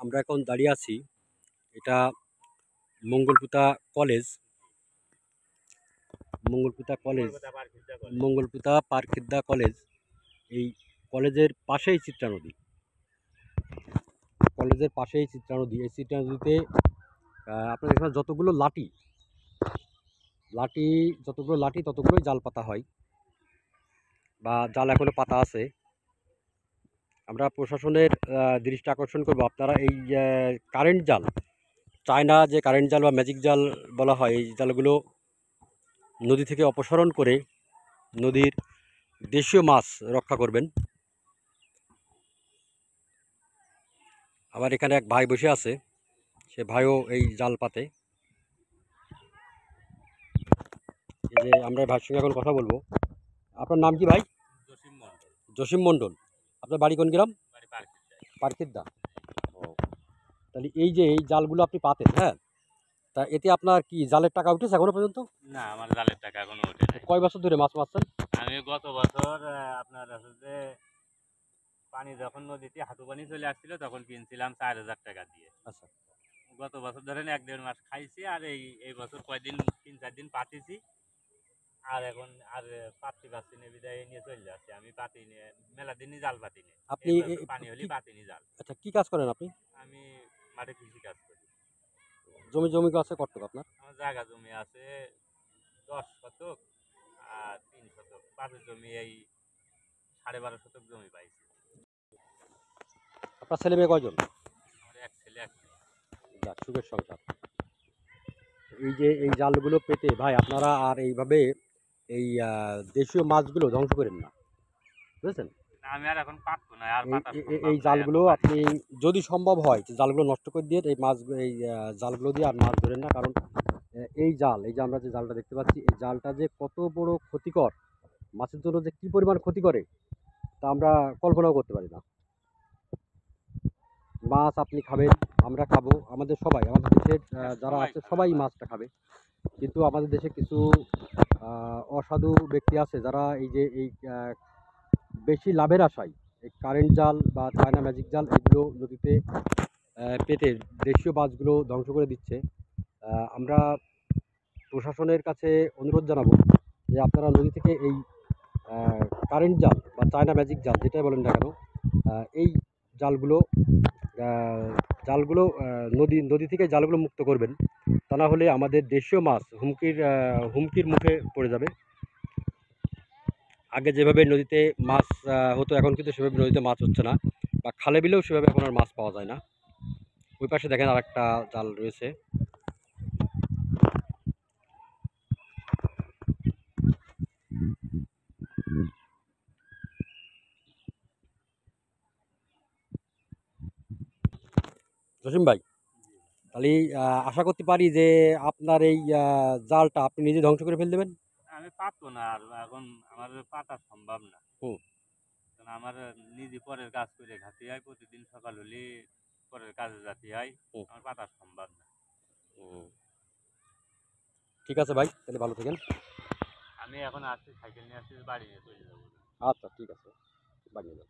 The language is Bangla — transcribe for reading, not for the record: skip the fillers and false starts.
আমরা এখন দাঁড়িয়ে আছি, এটা মঙ্গলপুতা কলেজ, মঙ্গলপুতা পারখিদ্দা কলেজ। এই কলেজের পাশেই চিত্রা নদী, এই চিত্রা নদীতে আপনাদের এখানে যতগুলো লাঠি ততগুলোই জাল পাতা হয় বা জাল এখনো পাতা আছে। আমরা প্রশাসনের দৃষ্টি আকর্ষণ করব, আপনারা এই কারেন্ট জাল, চায়না যে কারেন্ট জাল বা ম্যাজিক জাল বলা হয়, এই জালগুলো নদী থেকে অপসারণ করে নদীর দেশীয় মাছ রক্ষা করবেন। আমার এখানে এক ভাই বসে আছে, সে ভাইও এই জাল পাতে। এই যে আমরা ভাইয়ের সঙ্গে এখন কথা বলবো। আপনার নাম কি ভাই? জসিম মণ্ডল। আপনার বাড়ি কোন গ্রাম? পারখিদ্দা। ও, তাহলে এই যে এই জালগুলো আপনি পাতেন, হ্যাঁ, তা এতে আপনার কি জালের টাকা উঠেছে এখনো পর্যন্ত? না, আমার জালের টাকা এখনো ওঠে নাই। কয় বছর ধরে মাছ মারছেন? আমি গত বছর আপনার হচ্ছে পানি যখন নদীতে হাঁটু পানি চলে আসছিল তখন কিনছিলাম 4,000 টাকা দিয়ে। আচ্ছা, গত বছর ধরেন 1-1.5 মাস খাইছি, আর এই বছর কয়দিন 3-4 দিন পাতিছি, আর এখন আর পাতি পাচ্ছি না, বিদায় নিয়ে চলে যাচ্ছে। আমি পাতি নিয়ে মেলা দিনই জাল পাতি নিয়ে, আপনি পানি হলে পাতিনি জাল। আচ্ছা, কি কাজ করেন আপনি? আমি মাঠে কৃষি কাজ করি। জমি আছে কতটুক আপনার? আমার জায়গা জমি আছে 10 শতক, আর 3 শতক বাপের জমি এই 12.5 শতক জমি পাইছি। আপনার ছেলে মেয়ে কয়জন? আমার এক ছেলে এক মেয়ে। যাক, সুখের সংসার। এই যে এই জালগুলো পেতে ভাই আপনারা আর এইভাবে এই দেশীয় মাছগুলো ধ্বংস করেন না, বুঝেছেন? আমি আর এখন পারবো না, আর পাতা এই জালগুলো আপনি যদি সম্ভব হয় জালগুলো নষ্ট করে দিয়ে এই মাছ, এই জালগুলো দিয়ে আর মাছ ধরেন না। কারণ এই যে আমরা যে জালটা দেখতে পাচ্ছি, এই জালটা যে কত বড় ক্ষতিকর, মাছের জন্য যে কি পরিমাণ ক্ষতি করে তা আমরা কল্পনাও করতে পারি না। মাছ আপনি খাবেন, আমরা খাবো, আমাদের দেশের যারা আছে সবাই মাছটা খাবে। কিন্তু আমাদের দেশে কিছু অসাধু ব্যক্তি আছে যারা এই বেশি লাভের আশায় এই কারেন্ট জাল বা চায়না ম্যাজিক জাল এগুলো নদীতে পেতে দেশীয় মাছগুলো ধ্বংস করে দিচ্ছে। আমরা প্রশাসনের কাছে অনুরোধ জানাবো যে আপনারা নদী থেকে এই কারেন্ট জাল বা চায়না ম্যাজিক জাল যেটাই বলেন না কেন, এই জালগুলো নদী থেকে জালগুলো মুক্ত করবেন। তা না হলে আমাদের দেশীয় মাছ হুমকির মুখে পড়ে যাবে। আগে যেভাবে নদীতে মাছ হতো, এখন কিন্তু সেভাবে নদীতে মাছ হচ্ছে না, বা খালে বিলেও সেভাবে এখন আর মাছ পাওয়া যায় না। ওই পাশে দেখেন আর একটা জাল রয়েছে। জসিম ভাই, তাহলে আশা করতে পারি যে আপনার এই জালটা আপনি নিজে ধ্বংস করে ফেলে দেবেন। আমি পারবো না, আর এখন আমার পাতা সম্ভব না। কারণ আমার নিজে পরের কাজ করে খাতে হয়, প্রতিদিন সকাল হলে পরের কাজে যেতে হয়, আমার পাতা সম্ভব না। ঠিক আছে ভাই, তাহলে ভালো থাকেন। আমি এখন আসছি, সাইকেল নিয়ে আসছি, বাড়ি নিয়ে চলে যাবো। আচ্ছা, ঠিক আছে, বাড়ি নিয়ে যান।